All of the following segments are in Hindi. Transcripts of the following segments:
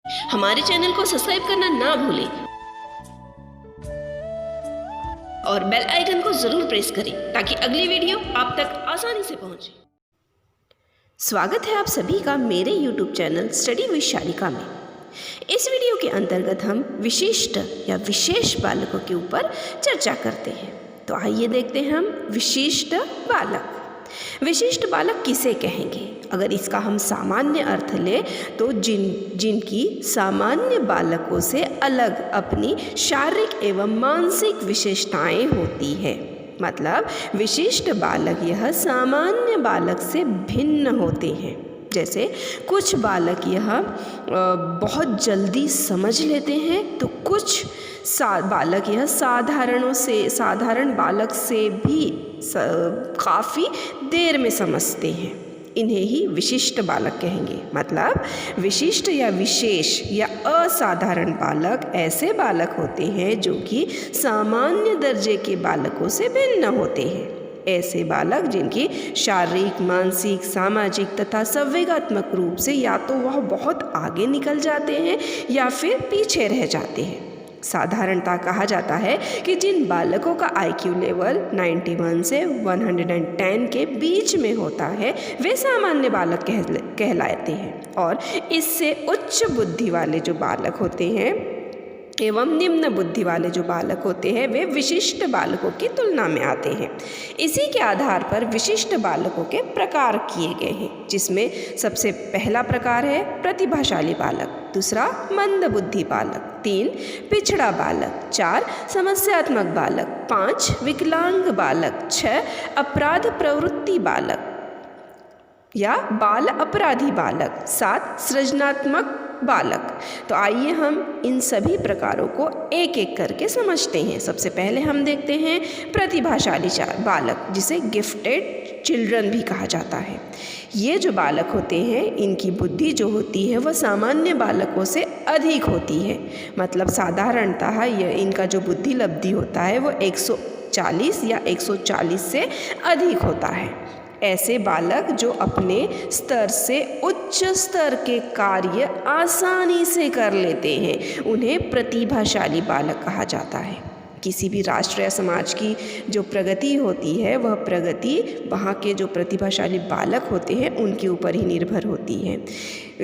हमारे चैनल को सब्सक्राइब करना ना भूलें और बेल आइकन को जरूर प्रेस करें ताकि अगली वीडियो आप तक आसानी से पहुंचे। स्वागत है आप सभी का मेरे YouTube channel study with Sharika में। इस वीडियो के अंतर्गत हम विशिष्ट या विशेष बालकों के ऊपर चर्चा करते हैं। तो आइए देखते हैं हम विशिष्ट बालक। विशिष्ट बालक किसे कहेंगे? अगर इसका हम सामान्य अर्थ लें तो जिनकी सामान्य बालकों से अलग अपनी शारीरिक एवं मानसिक विशेषताएं होती है। मतलब विशिष्ट बालक यह सामान्य बालक से भिन्न होते हैं। जैसे कुछ बालक यह बहुत जल्दी समझ लेते हैं तो कुछ बालक यह साधारण बालक से भी काफ़ी देर में समझते हैं। इन्हें ही विशिष्ट बालक कहेंगे। मतलब विशिष्ट या विशेष या असाधारण बालक ऐसे बालक होते हैं जो कि सामान्य दर्जे के बालकों से भिन्न होते हैं। ऐसे बालक जिनकी शारीरिक, मानसिक, सामाजिक तथा संवेगात्मक रूप से या तो वह बहुत आगे निकल जाते हैं या फिर पीछे रह जाते हैं। साधारणता कहा जाता है कि जिन बालकों का IQ लेवल 91 से 110 के बीच में होता है वे सामान्य बालक कहलाते हैं, और इससे उच्च बुद्धि वाले जो बालक होते हैं एवं निम्न बुद्धि वाले जो बालक होते हैं वे विशिष्ट बालकों की तुलना में आते हैं। इसी के आधार पर विशिष्ट बालकों के प्रकार किए गए हैं, जिसमें सबसे पहला प्रकार है प्रतिभाशाली बालक, दूसरा मंद बुद्धि बालक, 3 पिछड़ा बालक, 4 समस्यात्मक बालक, 5 विकलांग बालक, 6 अपराध प्रवृत्ति बालक या बाल अपराधी बालक, 7 सृजनात्मक बालक। तो आइए हम इन सभी प्रकारों को एक एक करके समझते हैं। सबसे पहले हम देखते हैं प्रतिभाशाली बालक, जिसे गिफ्टेड चिल्ड्रन भी कहा जाता है। ये जो बालक होते हैं इनकी बुद्धि जो होती है वह सामान्य बालकों से अधिक होती है। मतलब साधारणतः इनका जो बुद्धि लब्धि होता है वो 140 या 140 से अधिक होता है। ऐसे बालक जो अपने स्तर से उच्च स्तर के कार्य आसानी से कर लेते हैं उन्हें प्रतिभाशाली बालक कहा जाता है। किसी भी राष्ट्र या समाज की जो प्रगति होती है वह प्रगति वहाँ के जो प्रतिभाशाली बालक होते हैं उनके ऊपर ही निर्भर होती है।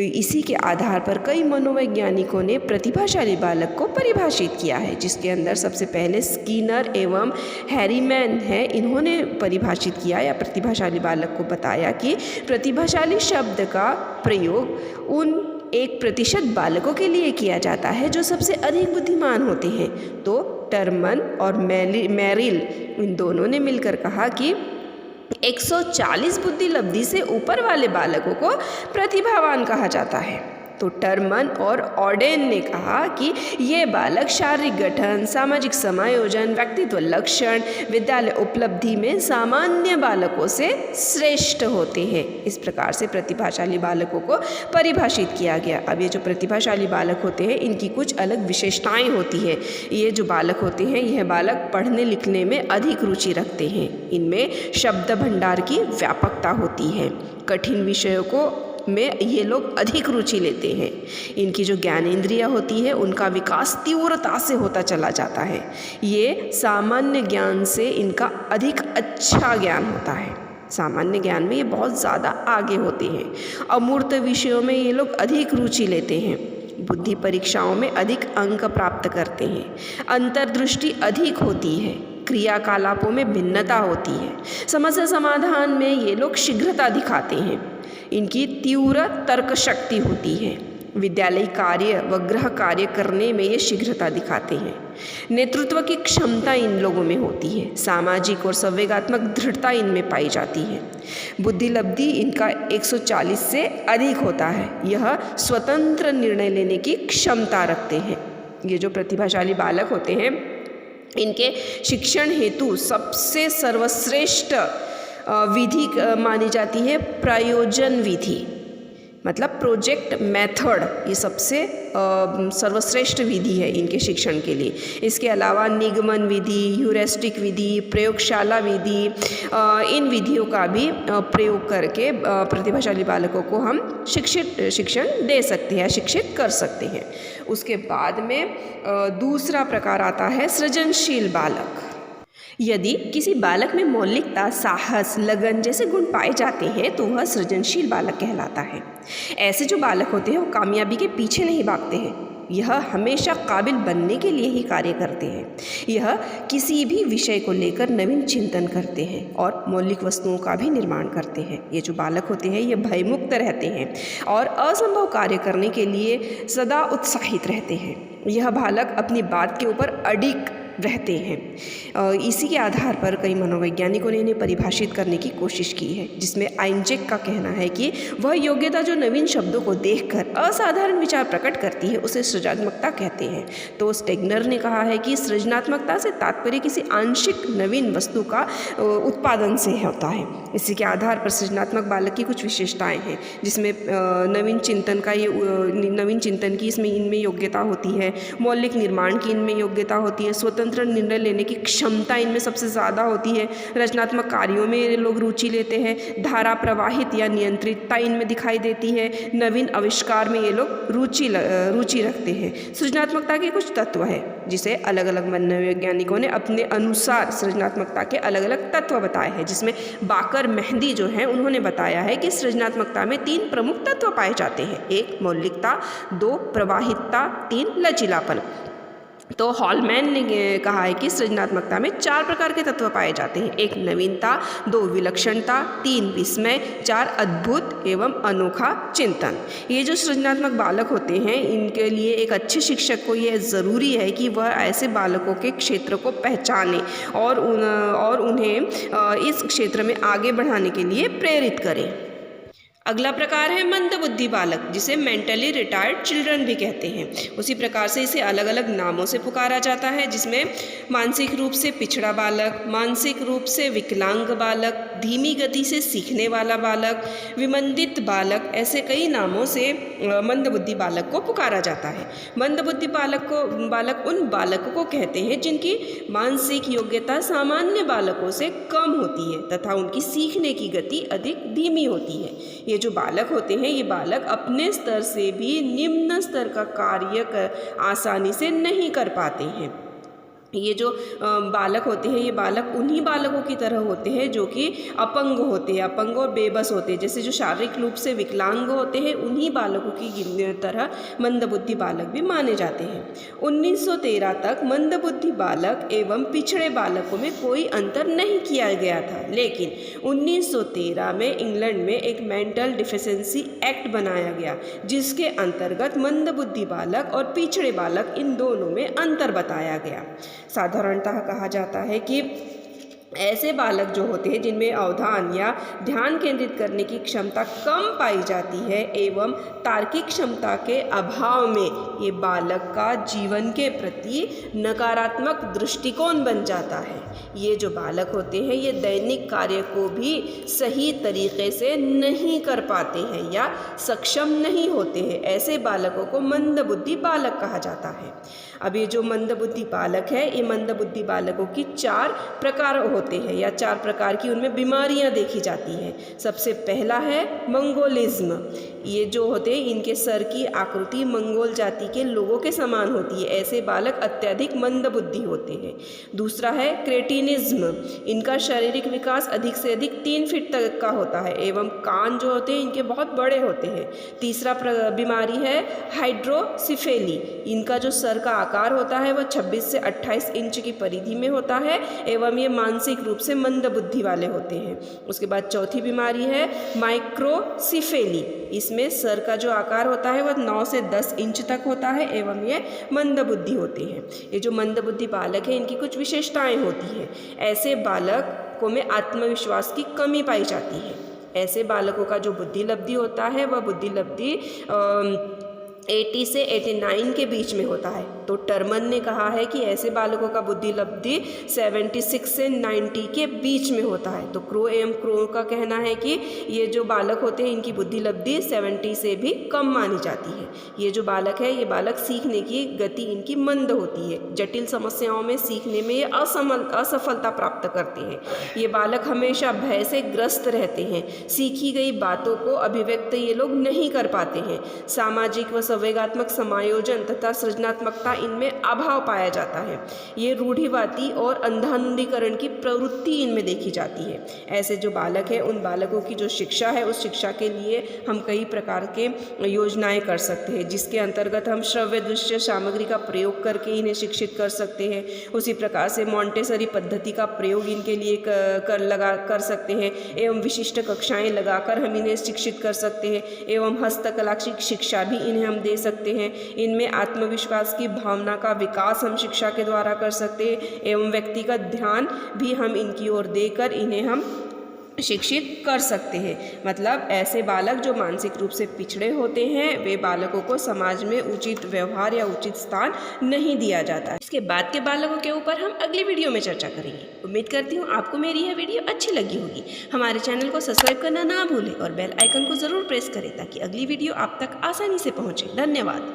इसी के आधार पर कई मनोवैज्ञानिकों ने प्रतिभाशाली बालक को परिभाषित किया है, जिसके अंदर सबसे पहले स्किनर एवं हैरीमैन है। इन्होंने परिभाषित किया या प्रतिभाशाली बालक को बताया कि प्रतिभाशाली शब्द का प्रयोग उन 1% बालकों के लिए किया जाता है जो सबसे अधिक बुद्धिमान होते हैं। तो टर्मन और मेरिल इन दोनों ने मिलकर कहा कि 140 बुद्धि लब्धि से ऊपर वाले बालकों को प्रतिभावान कहा जाता है। तो टर्मन और ऑडेन ने कहा कि ये बालक शारीरिक गठन, सामाजिक समायोजन, व्यक्तित्व लक्षण, विद्यालय उपलब्धि में सामान्य बालकों से श्रेष्ठ होते हैं। इस प्रकार से प्रतिभाशाली बालकों को परिभाषित किया गया। अब ये जो प्रतिभाशाली बालक होते हैं इनकी कुछ अलग विशेषताएं होती है। ये जो बालक होते हैं यह बालक पढ़ने लिखने में अधिक रुचि रखते हैं। इनमें शब्द भंडार की व्यापकता होती है। कठिन विषयों में ये लोग अधिक रुचि लेते हैं। इनकी जो ज्ञानेंद्रियाँ होती है उनका विकास तीव्रता से होता चला जाता है। ये सामान्य ज्ञान से इनका अधिक अच्छा ज्ञान होता है। सामान्य ज्ञान में ये बहुत ज़्यादा आगे होते हैं। अमूर्त विषयों में ये लोग अधिक रुचि लेते हैं। बुद्धि परीक्षाओं में अधिक अंक प्राप्त करते हैं। अंतर्दृष्टि अधिक होती है। क्रियाकलापों में भिन्नता होती है। समस्या समाधान में ये लोग शीघ्रता दिखाते हैं। इनकी तीव्र तर्क शक्ति होती है। विद्यालयी कार्य व गृह कार्य करने में ये शीघ्रता दिखाते हैं। नेतृत्व की क्षमता इन लोगों में होती है। सामाजिक और संवेगात्मक दृढ़ता इनमें पाई जाती है। बुद्धि लब्धि इनका 140 से अधिक होता है। यह स्वतंत्र निर्णय लेने की क्षमता रखते हैं। ये जो प्रतिभाशाली बालक होते हैं इनके शिक्षण हेतु सबसे सर्वश्रेष्ठ विधि मानी जाती है प्रयोजन विधि। मतलब प्रोजेक्ट मेथड ये सबसे सर्वश्रेष्ठ विधि है इनके शिक्षण के लिए। इसके अलावा निगमन विधि, ह्यूरिस्टिक विधि, प्रयोगशाला विधि, इन विधियों का भी प्रयोग करके प्रतिभाशाली बालकों को हम शिक्षण दे सकते हैं, शिक्षित कर सकते हैं। उसके बाद में दूसरा प्रकार आता है सृजनशील बालक। यदि किसी बालक में मौलिकता, साहस, लगन जैसे गुण पाए जाते हैं तो वह सृजनशील बालक कहलाता है। ऐसे जो बालक होते हैं वो कामयाबी के पीछे नहीं भागते हैं, यह हमेशा काबिल बनने के लिए ही कार्य करते हैं। यह किसी भी विषय को लेकर नवीन चिंतन करते हैं और मौलिक वस्तुओं का भी निर्माण करते हैं। ये जो बालक होते हैं ये भयमुक्त रहते हैं और असंभव कार्य करने के लिए सदा उत्साहित रहते हैं। यह बालक अपनी बात के ऊपर अडिग रहते हैं। इसी के आधार पर कई मनोवैज्ञानिकों ने इन्हें परिभाषित करने की कोशिश की है, जिसमें आइंजेक का कहना है कि वह योग्यता जो नवीन शब्दों को देखकर असाधारण विचार प्रकट करती है उसे सृजनात्मकता कहते हैं। तो स्टेगनर ने कहा है कि सृजनात्मकता से तात्पर्य किसी आंशिक नवीन वस्तु का उत्पादन से होता है। इसी के आधार पर सृजनात्मक बालक की कुछ विशेषताएँ हैं, जिसमें नवीन चिंतन की इनमें योग्यता होती है, मौलिक निर्माण की इनमें योग्यता होती है, स्वतंत्र निर्णय लेने की क्षमता इनमें सबसे ज़्यादा होती है, रचनात्मक कार्यों में ये लोग रुचि लेते हैं, धारा प्रवाहित या नियंत्रितता इनमें दिखाई देती है, नवीन आविष्कार में ये लोग रुचि रखते हैं। सृजनात्मकता के कुछ तत्व है जिसे अलग अलग मनोवैज्ञानिकों ने अपने अनुसार सृजनात्मकता के अलग अलग तत्व बताए हैं, जिसमें बाकर मेहंदी जो है उन्होंने बताया है कि सृजनात्मकता में 3 प्रमुख तत्व पाए जाते हैं। 1 मौलिकता, 2 प्रवाहितता, 3 लचीलापन। तो हॉलमैन ने कहा है कि सृजनात्मकता में 4 प्रकार के तत्व पाए जाते हैं। 1 नवीनता, 2 विलक्षणता, 3 विस्मय, 4 अद्भुत एवं अनोखा चिंतन। ये जो सृजनात्मक बालक होते हैं इनके लिए एक अच्छे शिक्षक को ये ज़रूरी है कि वह ऐसे बालकों के क्षेत्र को पहचाने और उन्हें इस क्षेत्र में आगे बढ़ाने के लिए प्रेरित करें। अगला प्रकार है मंदबुद्धि बालक, जिसे मेंटली रिटायर्ड चिल्ड्रन भी कहते हैं। उसी प्रकार से इसे अलग अलग नामों से पुकारा जाता है, जिसमें मानसिक रूप से पिछड़ा बालक, मानसिक रूप से विकलांग बालक, धीमी गति से सीखने वाला बालक, विमंदित बालक, ऐसे कई नामों से मंदबुद्धि बालक को पुकारा जाता है। मंदबुद्धि बालक उन बालकों को कहते हैं जिनकी मानसिक योग्यता सामान्य बालकों से कम होती है तथा उनकी सीखने की गति अधिक धीमी होती है। ये जो बालक होते हैं ये बालक अपने स्तर से भी निम्न स्तर का कार्य आसानी से नहीं कर पाते हैं। ये जो बालक होते हैं ये बालक उन्हीं बालकों की तरह होते हैं जो कि अपंग होते हैं, अपंग और बेबस होते हैं। जैसे जो शारीरिक रूप से विकलांग होते हैं उन्हीं बालकों की तरह मंदबुद्धि बालक भी माने जाते हैं। 1913 तक मंदबुद्धि बालक एवं पिछड़े बालकों में कोई अंतर नहीं किया गया था, लेकिन 1913 में इंग्लैंड में एक मेंटल डिफिशिएंसी एक्ट बनाया गया, जिसके अंतर्गत मंदबुद्धि बालक और पिछड़े बालक इन दोनों में अंतर बताया गया। साधारणतः कहा जाता है कि ऐसे बालक जो होते हैं जिनमें अवधान या ध्यान केंद्रित करने की क्षमता कम पाई जाती है एवं तार्किक क्षमता के अभाव में ये बालक का जीवन के प्रति नकारात्मक दृष्टिकोण बन जाता है। ये जो बालक होते हैं ये दैनिक कार्य को भी सही तरीके से नहीं कर पाते हैं या सक्षम नहीं होते हैं। ऐसे बालकों को मंदबुद्धि बालक कहा जाता है। अब ये जो मंदबुद्धि बालक है ये मंदबुद्धि बालकों की 4 प्रकार होते हैं या 4 प्रकार की उनमें बीमारियां देखी जाती हैं। सबसे पहला है मंगोलिज्म। ये जो होते हैं इनके सर की आकृति मंगोल जाति के लोगों के समान होती है। ऐसे बालक अत्यधिक मंदबुद्धि होते हैं। दूसरा है क्रेटिनिज्म। इनका शारीरिक विकास अधिक से अधिक 3 फीट तक का होता है एवं कान जो होते हैं इनके बहुत बड़े होते हैं। तीसरा बीमारी है हाइड्रोसिफेली। इनका जो सर का आकार होता है वह 26 से 28 इंच की परिधि में होता है एवं ये मानसिक रूप से मंदबुद्धि वाले होते हैं। उसके बाद चौथी बीमारी है माइक्रोसिफेली। इसमें सर का जो आकार होता है वह 9 से 10 इंच तक होता है एवं ये मंदबुद्धि होते हैं। ये जो मंदबुद्धि बालक है इनकी कुछ विशेषताएं होती हैं। ऐसे बालकों में आत्मविश्वास की कमी पाई जाती है। ऐसे बालकों का जो बुद्धि लब्धि होता है वह बुद्धि लब्धि 80 से 89 के बीच में होता है। तो टर्मन ने कहा है कि ऐसे बालकों का बुद्धि लब्धि 76 से 90 के बीच में होता है। तो क्रो एवं क्रो का कहना है कि ये जो बालक होते हैं इनकी बुद्धि लब्धि 70 से भी कम मानी जाती है। ये जो बालक है ये बालक सीखने की गति इनकी मंद होती है। जटिल समस्याओं में सीखने में ये असफलता प्राप्त करते हैं। ये बालक हमेशा भय से ग्रस्त रहते हैं। सीखी गई बातों को अभिव्यक्त ये लोग नहीं कर पाते हैं। सामाजिक व संवेगात्मक समायोजन तथा सृजनात्मकता इनमें अभाव पाया जाता है। ये रूढ़िवादी और अंधानुकरण की प्रवृत्ति इनमें देखी जाती है। ऐसे जो बालक है उन बालकों की जो शिक्षा है उस शिक्षा के लिए हम कई प्रकार के योजनाएं कर सकते हैं, जिसके अंतर्गत हम श्रव्य दृश्य सामग्री का प्रयोग करके इन्हें शिक्षित कर सकते हैं। उसी प्रकार से मॉन्टेसरी पद्धति का प्रयोग इनके लिए कर सकते हैं एवं विशिष्ट कक्षाएं लगाकर हम इन्हें शिक्षित कर सकते हैं एवं हस्तकला की शिक्षा भी इन्हें हम दे सकते हैं। इनमें आत्मविश्वास की भावना का विकास हम शिक्षा के द्वारा कर सकते हैं एवं व्यक्तिगत ध्यान भी हम इनकी ओर देकर इन्हें हम शिक्षित कर सकते हैं। मतलब ऐसे बालक जो मानसिक रूप से पिछड़े होते हैं वे बालकों को समाज में उचित व्यवहार या उचित स्थान नहीं दिया जाता। इसके बाद के बालकों के ऊपर हम अगली वीडियो में चर्चा करेंगे। उम्मीद करती हूँ आपको मेरी यह वीडियो अच्छी लगी होगी। हमारे चैनल को सब्सक्राइब करना ना भूलें और बेल आइकन को ज़रूर प्रेस करें ताकि अगली वीडियो आप तक आसानी से पहुँचे। धन्यवाद।